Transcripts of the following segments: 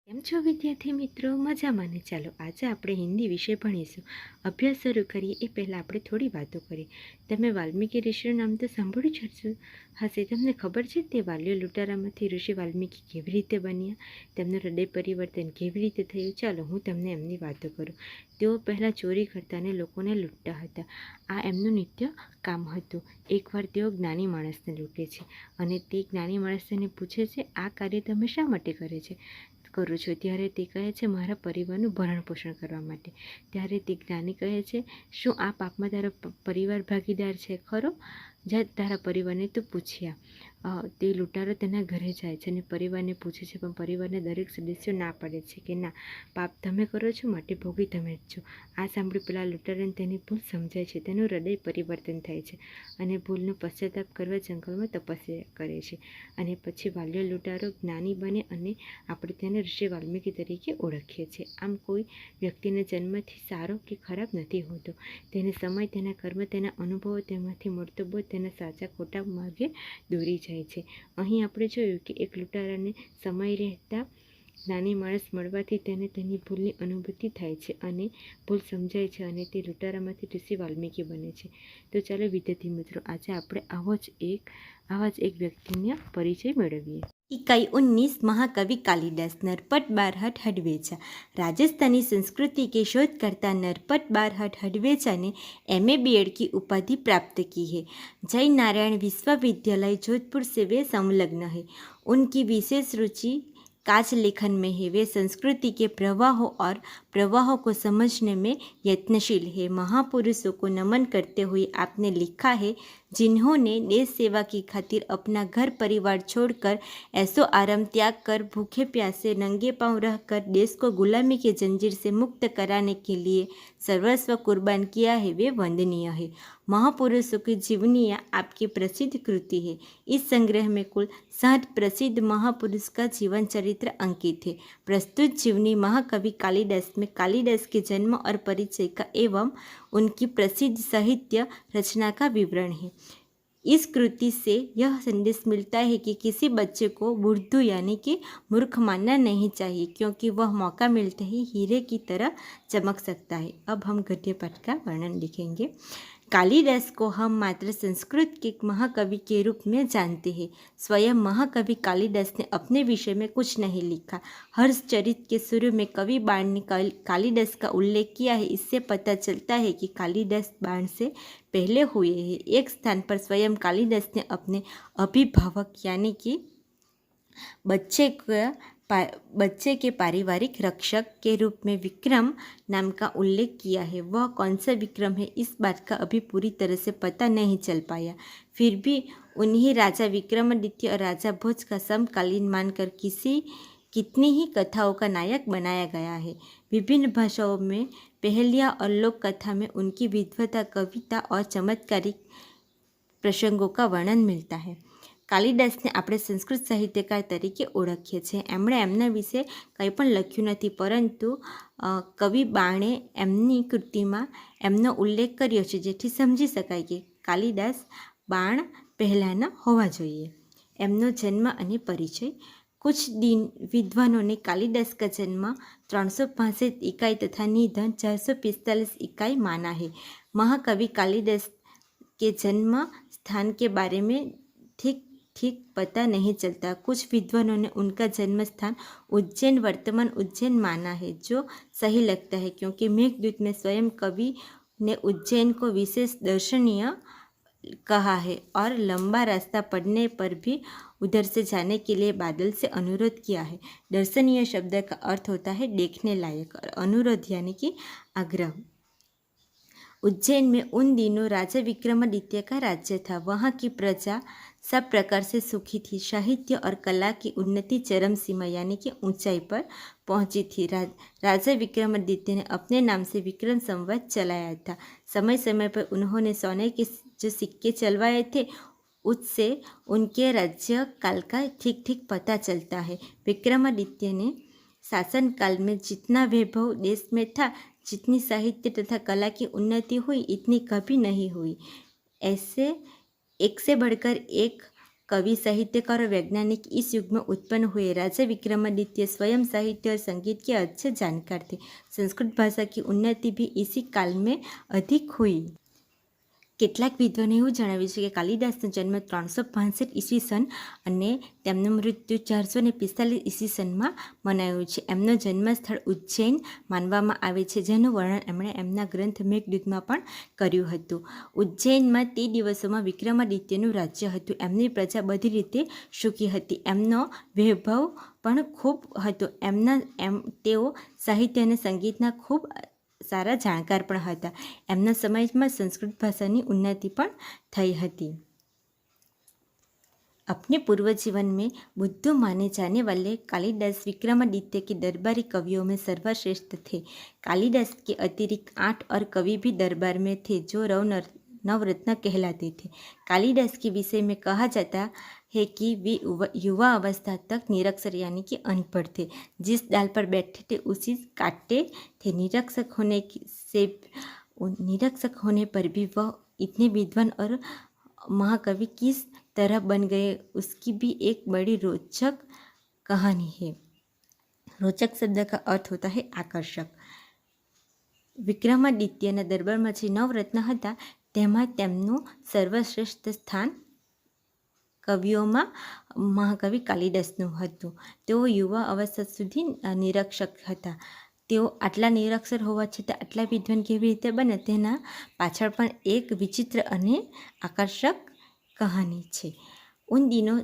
કેમ છો વિદ્યાર્થી મિત્રો? મજામાં ને? ચાલો આજે આપણે હિન્દી વિષય ભણીશું. અભ્યાસ શરૂ કરીએ એ પહેલાં આપણે થોડી વાતો કરીએ. તમે વાલ્મીકી ઋષિનું નામ તો સાંભળ્યું જ હશે. તમને ખબર છે તે વાલ્યો લૂંટારામાંથી ઋષિ વાલ્મીકી કેવી રીતે બન્યા, તેમનું હૃદય પરિવર્તન કેવી રીતે થયું? ચાલો હું તમને એમની વાતો કરું. તેઓ પહેલાં ચોરી કરતા અને લોકોને લૂંટતા હતા. આ એમનું નિત્ય કામ હતું. એકવાર તેઓ જ્ઞાની માણસને લૂંટે છે અને તે જ્ઞાની માણસ તેને પૂછે છે, આ કાર્ય તમે શા માટે કરે છે કરું છું? ત્યારે તે કહે છે, મારા પરિવારનું ભરણ પોષણ કરવા માટે. ત્યારે તે જ્ઞાની કહે છે, શું આ પાપમાં તારો પરિવાર ભાગીદાર છે ખરો? જા તારા પરિવારને તો પૂછ્યા. તે લૂંટારો તેના ઘરે જાય છે અને પરિવારને પૂછે છે, પણ પરિવારના દરેક સદસ્યો ના પાડે છે કે ના, પાપ તમે કરો છો માટે ભોગી તમે જ છો. આ સાંભળી પેલા લૂંટારાને તેની ભૂલ સમજાય છે. તેનું હૃદય પરિવર્તન થાય છે અને ભૂલનો પશ્ચાતાપ કરવા જંગલમાં તપસ્યા કરે છે. અને પછી વાલ્યો લૂંટારો જ્ઞાની બને અને આપણે તેને ઋષિ વાલ્મીકી તરીકે ઓળખીએ છીએ. આમ કોઈ વ્યક્તિને જન્મથી સારો કે ખરાબ નથી હોતો. તેને સમય, તેના કર્મ, તેના અનુભવો, તેમાંથી મળતો બોધ તેના સાચા ખોટા માર્ગે દોરી જાય છે. અહીં આપણે જોયું કે એક લૂંટારાને સમય રહેતા જ્ઞાની માણસ મળવાથી તેને તેની ભૂલની અનુભૂતિ થાય છે અને ભૂલ સમજાય છે અને તે લૂંટારામાંથી ઋષિ વાલ્મીકી બને છે. તો ચાલો વિદ્યાર્થી મિત્રો, આજે આપણે આવા જ એક વ્યક્તિનો પરિચય મેળવીએ. इकाई 19 महाकवि कालिदास नरपत बारहट हडवेचा। राजस्थानी संस्कृति के शोधकर्ता नरपत बारहट हडवेचा ने MA BEd की उपाधि प्राप्त की है। जय नारायण विश्वविद्यालय जोधपुर से वे संलग्न है। उनकी विशेष रुचि काच लेखन में है। वे संस्कृति के प्रवाहों और प्रवाहों को समझने में यत्नशील है। महापुरुषों को नमन करते हुए आपने लिखा है, जिन्होंने देश सेवा की खातिर अपना घर परिवार छोड़कर ऐसो आराम त्याग कर भूखे प्यासे नंगे पांव रहकर देश को गुलामी के जंजीर से मुक्त कराने के लिए सर्वस्व कुर्बान किया है, वे वंदनीय है। महापुरुषों की जीवनियाँ आपकी प्रसिद्ध कृति है। इस संग्रह में कुल 60 प्रसिद्ध महापुरुष का जीवन चरित्र अंकित है। प्रस्तुत जीवनी महाकवि कालिदास में कालिदास के जन्म और परिचय का एवं उनकी प्रसिद्ध साहित्य रचना का विवरण है। इस कृति से यह संदेश मिलता है कि किसी बच्चे को बुद्धू यानी कि मूर्ख मानना नहीं चाहिए, क्योंकि वह मौका मिलते ही हीरे की तरह चमक सकता है। अब हम गद्य पाठ का वर्णन लिखेंगे। कालिदास को हम मात्र संस्कृत के महाकवि के रूप में जानते हैं। स्वयं महाकवि कालिदास ने अपने विषय में कुछ नहीं लिखा। हर्षचरित के शुरू में कवि बाण ने कालिदास का उल्लेख किया है। इससे पता चलता है कि कालिदास बाण से पहले हुए हैं। एक स्थान पर स्वयं कालिदास ने अपने अभिभावक यानी कि बच्चे के पारिवारिक रक्षक के रूप में विक्रम नाम का उल्लेख किया है। वह कौन सा विक्रम है, इस बात का अभी पूरी तरह से पता नहीं चल पाया। फिर भी उन्हीं राजा विक्रमादित्य और राजा भोज का समकालीन मानकर कितनी ही कथाओं का नायक बनाया गया है। विभिन्न भाषाओं में पहेलियाँ और लोक कथा में उनकी विद्वता, कविता और चमत्कारिक प्रसंगों का वर्णन मिलता है। કાલિદાસને આપણે સંસ્કૃત સાહિત્યકાર તરીકે ઓળખીએ છીએ. એમણે એમના વિશે કંઈ પણ લખ્યું નથી, પરંતુ કવિ બાણે એમની કૃતિમાં એમનો ઉલ્લેખ કર્યો છે, જેથી સમજી શકાય કે કાલિદાસ બાણ પહેલાંના હોવા જોઈએ. એમનો જન્મ અને પરિચય. कुछ दिन विद्वानों ने कालिदास का जन्म 365 इकाई तथा निधन 445 इकाई माना है। महाकवि कालिदास के जन्म स्थान के बारे में ठीक पता नहीं चलता। कुछ विद्वानों ने उनका जन्म स्थान उज्जैन, वर्तमान उज्जैन माना है, जो सही लगता है, क्योंकि मेघदूत में स्वयं कवि ने उज्जैन को विशेष दर्शनीय कहा है और लंबा रास्ता पड़ने पर भी उधर से जाने के लिए बादल से अनुरोध किया है। दर्शनीय शब्द का अर्थ होता है देखने लायक और अनुरोध यानी कि आग्रह। उज्जैन में उन दिनों राजा विक्रमादित्य का राज्य था। वहाँ की प्रजा सब प्रकार से सुखी थी। साहित्य और कला की उन्नति चरम सीमा यानी कि ऊंचाई पर पहुँची थी। राजा विक्रमादित्य ने अपने नाम से विक्रम संवत चलाया था। समय समय पर उन्होंने सोने के जो सिक्के चलवाए थे, उससे उनके राज्य काल का ठीक पता चलता है। विक्रमादित्य ने शासन काल में जितना वैभव देश में था, जितनी साहित्य तथा कला की उन्नति हुई, इतनी कभी नहीं हुई। ऐसे एक से बढ़कर एक कवि साहित्यकार और वैज्ञानिक इस युग में उत्पन्न हुए। राजा विक्रमादित्य स्वयं साहित्य और संगीत के अच्छे जानकार थे। संस्कृत भाषा की उन्नति भी इसी काल में अधिक हुई। કેટલાક વિદ્વાનોએ એવું જણાવ્યું છે કે કાલિદાસનો જન્મ 365 ઈસવીસન અને તેમનું મૃત્યુ 445 ઈસવીસનમાં મનાયું છે. એમનો જન્મસ્થળ ઉજ્જૈન માનવામાં આવે છે, જેનું વર્ણન એમણે એમના ગ્રંથ મેઘદૂતમાં પણ કર્યું હતું. ઉજ્જૈનમાં તે દિવસોમાં વિક્રમાદિત્યનું રાજ્ય હતું. એમની પ્રજા બધી રીતે સુખી હતી. એમનો વૈભવ પણ ખૂબ હતો. તેઓ સાહિત્ય અને સંગીતના ખૂબ સારા જાણકાર પણ હતા. એમના સમયમાં સંસ્કૃત ભાષાની ઉન્નતિ પણ થઈ હતી. अपने पूर्व जीवन में बुद्धू माने जाने वाले कालिदास विक्रमादित्य के दरबारी कवियों में सर्वश्रेष्ठ थे. कालिदास के अतिरिक्त 8 और कवि भी दरबार में थे जो नवरत्न कहलाते थे. कालिदास के विषय में कहा जाता है कि वे युवा अवस्था तक निरक्षर यानी कि अनपढ़ थे. जिस डाल पर बैठे थे उसी काटते थे. निरक्षक होने पर भी वह इतने विद्वान और महाकवि किस तरह बन गए, उसकी भी एक बड़ी रोचक कहानी है. रोचक शब्द का अर्थ होता है आकर्षक. વિક્રમાદિત્યના દરબારમાં જે નવરત્ન હતા તેમાં તેમનું સર્વશ્રેષ્ઠ સ્થાન કવિઓમાં મહાકવિ કાલિદાસનું હતું. તેઓ યુવા અવસ્થા સુધી નિરક્ષક હતા. તેઓ આટલા નિરક્ષર હોવા છતાં આટલા વિદ્વાન કેવી રીતે બને તેના પાછળ પણ એક વિચિત્ર અને આકર્ષક कहानी है. उन दिनों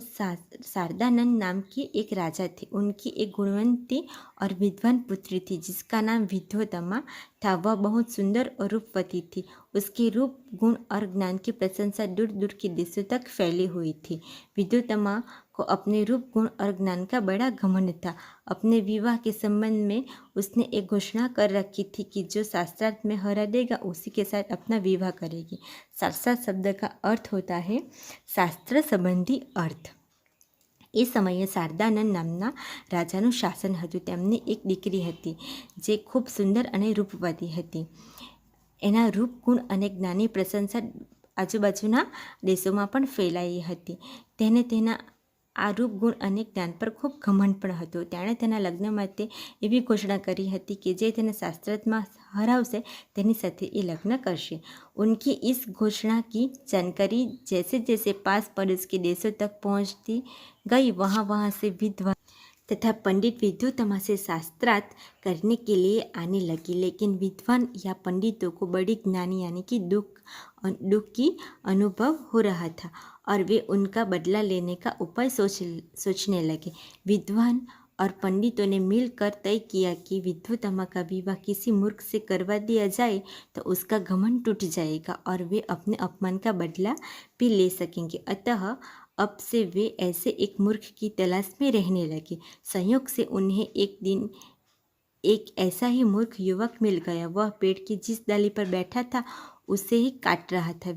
शारदानंद नाम के एक राजा थे. उनकी एक गुणवंती और विद्वान पुत्री थी जिसका नाम विद्योत्तमा था. वह बहुत सुंदर और रूपवती थी. उसके रूप, गुण और ज्ञान की प्रशंसा दूर दूर के देशों तक फैली हुई थी. विद्योत्तमा को अपने रूप, गुण और ज्ञान का बड़ा घमंड था. अपने विवाह के संबंध में उसने एक घोषणा कर रखी थी कि जो शास्त्रार्थ में हरा देगा उसी के साथ अपना विवाह करेगी. शास्त्रार्थ शब्द का अर्थ होता है शास्त्र संबंधी अर्थ. એ સમયે શારદાનંદ નામના રાજાનું શાસન હતું. તેમની એક દીકરી હતી જે ખૂબ સુંદર અને રૂપવતી હતી. એના રૂપ, ગુણ અને જ્ઞાનની પ્રશંસા આજુબાજુના દેશોમાં પણ ફેલાઈ હતી. તેને તેના આ રૂપ, ગુણ અને જ્ઞાન પર ખૂબ ઘમંડ પણ હતો. તેણે તેના લગ્ન માટે એવી ઘોષણા કરી હતી કે જે તેને શાસ્ત્રાર્થમાં હરાવશે તેની સાથે એ લગ્ન કરશે. उनकी इस घोषणा की जानकारी जैसे जैसे पास पड़ोस के देशों तक पहुंचती गई, वहाँ वहाँ से विद्वान तथा पंडित विद्योत्तमा से शास्त्रार्थ करने के लिए आने लगी. लेकिन विद्वान या पंडितों को बड़ी ज्ञानी यानी कि दुख की अनुभव हो रहा था और वे उनका बदला लेने का उपाय सोचने लगे. विद्वान और पंडितों ने मिलकर तय किया कि विद्योत्तमा का विवाह किसी मूर्ख से करवा दिया जाए तो उसका घमंड टूट जाएगा और वे अपने अपमान का बदला भी ले सकेंगे. अतः अब से वे ऐसे एक मूर्ख की तलाश में रहने लगे. संयोग से उन्हें एक दिन एक ऐसा ही मूर्ख युवक मिल गया. वह पेड़ की जिस डाली पर बैठा था उसे ही काट रहा था.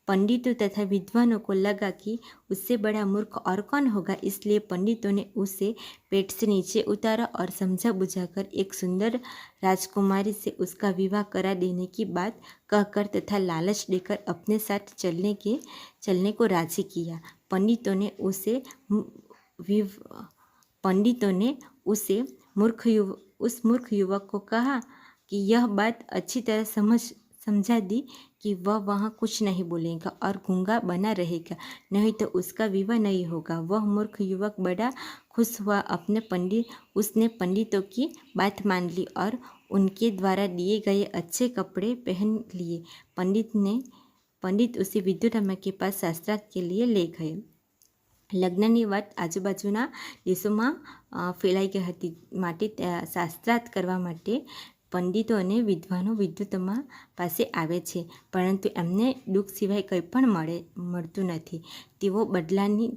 पंडितों तथा विद्वानों को लगा कि उससे बड़ा मूर्ख और कौन होगा, इसलिए पंडितों ने उसे पेड़ से नीचे उतारा और समझा बुझाकर एक सुंदर राजकुमारी से उसका विवाह करा देने की बात कहकर तथा लालच देकर अपने साथ चलने को राजी किया. पंडितों ने उसे उस मूर्ख युवक को कहा कि यह बात अच्छी तरह समझा दी कि वह वहाँ कुछ नहीं बोलेगा और गूंगा बना रहेगा, नहीं तो उसका विवाह नहीं होगा. वह मूर्ख युवक बड़ा खुश हुआ. उसने पंडितों की बात मान ली और उनके द्वारा दिए गए अच्छे कपड़े पहन लिए. पंडित उसे विद्योत्तमा के पास शास्त्रार्थ के लिए ले गए. લગ્નની વાત આજુબાજુના દેશોમાં ફેલાઈ ગઈ હતી. માટે શાસ્ત્રાર્થ કરવા માટે પંડિતો અને વિદ્વાનો વિદ્યુત્તમા પાસે આવે છે, પરંતુ એમને દુઃખ સિવાય કંઈ પણ મળતું નથી.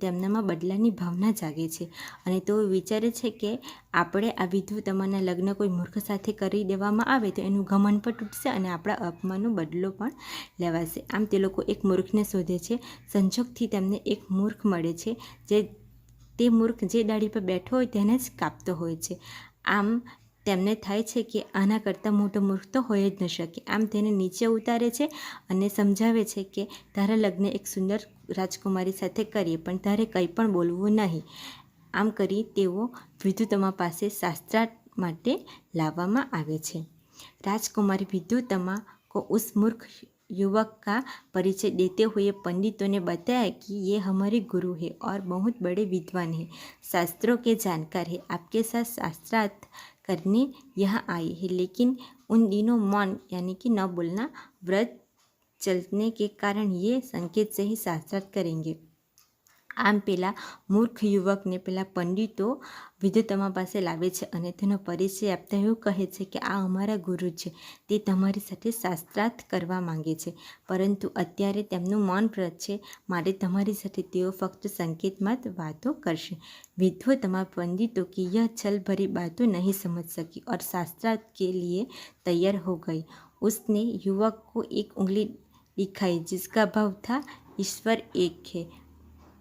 તેમનામાં બદલાની ભાવના જાગે છે અને તેઓ વિચારે છે કે આપણે આ વિદ્યુત્તમાના લગ્ન કોઈ મૂર્ખ સાથે કરી દેવામાં આવે તો એનું ઘમંડ પણ તૂટશે અને આપણા અપમાનનો બદલો પણ લેવાશે. આમ તે લોકો એક મૂર્ખને શોધે છે. સંજોગથી તેમને એક મૂર્ખ મળે છે તે મૂર્ખ જે ડાળી પર બેઠો હોય તેને જ કાપતો હોય છે. આમ તેમને થાય છે કે આના કરતાં મોટો મૂર્ખ તો હોય જ ન શકે. આમ તેને નીચે ઉતારે છે અને સમજાવે છે કે તારા લગ્ન એક સુંદર રાજકુમારી સાથે કરીએ, પણ તારે કંઈ પણ બોલવું નહીં. આમ કરી તેઓ વિદ્યુતમા પાસે શાસ્ત્રાર્થ માટે લાવવામાં આવે છે. राजकुमारी विद्युतमा को उस मूर्ख युवक का परिचय देते हुए पंडितों ने बताया कि ये हमारे गुरु है और बहुत बड़े विद्वान हैं, शास्त्रों के जानकार है, आपके साथ शास्त्रार्थ करने यहाँ आए हैं, लेकिन उन दिनों मौन यानी कि न बोलना व्रत चलने के कारण ये संकेत से ही शास्त्रार्थ करेंगे. આમ પેલા મૂર્ખ યુવકને પેલા પંડિતો વિદ્યુતમા પાસે લાવે છે અને તેનો પરિચય આપતા એવું કહે છે કે આ અમારા ગુરુ છે, તે તમારી સાથે શાસ્ત્રાર્થ કરવા માંગે છે, પરંતુ અત્યારે તેમનું મૌન વ્રત છે, માટે તમારી સાથે તેઓ ફક્ત સંકેતમાં જ વાતો કરશે. विद्युतमा पंडितों की यह छल भरी बातों नहीं समझ सकी और शास्त्रार्थ के लिए तैयार हो गई. उसने युवक को एक उंगली दिखाई जिसका भाव था ईश्वर एक है.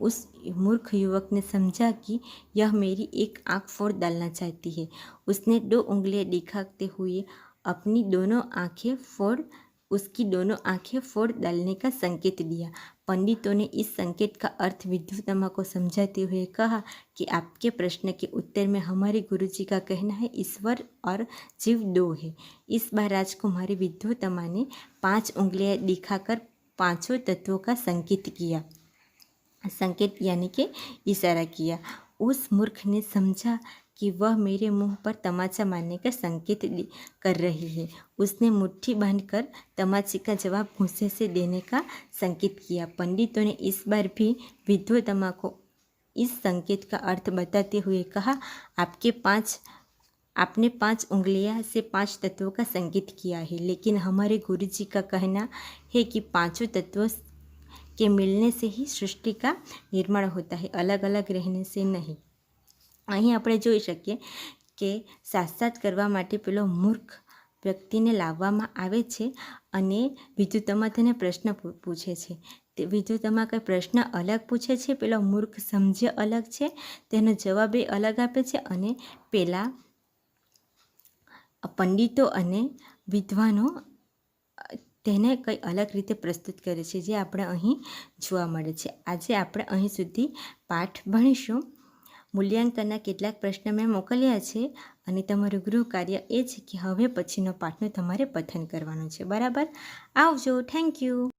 उस मूर्ख युवक ने समझा कि यह मेरी एक आँख फोड़ डालना चाहती है. उसने 2 उंगलियां दिखाते हुए अपनी दोनों आँखें फोड़ डालने का संकेत दिया. पंडितों ने इस संकेत का अर्थ विद्युतमा को समझाते हुए कहा कि आपके प्रश्न के उत्तर में हमारे गुरुजी का कहना है ईश्वर और जीव 2 है. इस बार राजकुमारी विद्युतमा ने 5 उंगलियां दिखाकर 5 तत्वों का संकेत यानी कि इशारा किया. उस मूर्ख ने समझा कि वह मेरे मुंह पर तमाचा मारने का संकेत कर रही है. उसने मुट्ठी बांधकर तमाचे का जवाब गुस्से से देने का संकेत किया. पंडितों ने इस बार भी विद्युतमा को इस संकेत का अर्थ बताते हुए कहा, आपने 5 उंगलियां से 5 तत्वों का संकेत किया है, लेकिन हमारे गुरुजी का कहना है कि 5 तत्वों के मिलने से ही सृष्टि का निर्माण होता है, अलग अलग रहने से नहीं. અહીં આપણે જોઈ શકીએ કે શાસ્ત્રાર્થ કરવા માટે પેલો મૂર્ખ વ્યક્તિને લાવવામાં આવે છે અને વિદ્યુતમા તેને પ્રશ્ન પૂછે છે. તે વિદ્યુતમા કંઈ પ્રશ્ન અલગ પૂછે છે, પેલો મૂર્ખ સમજે અલગ છે, તેનો જવાબ એ અલગ આપે છે અને પેલા પંડિતો અને વિદ્વાનો તેને કંઈ અલગ રીતે પ્રસ્તુત કરે છે, જે આપણે અહીં જોવા મળે છે. આજે આપણે અહીં સુધી પાઠ ભણીશું. મૂલ્યાંકનના કેટલાક પ્રશ્ન મેં મોકલ્યા છે અને તમારું ગૃહ કાર્ય એ છે કે હવે પછીનો પાઠનું તમારે પઠન કરવાનું છે. બરાબર? આવજો. Thank you.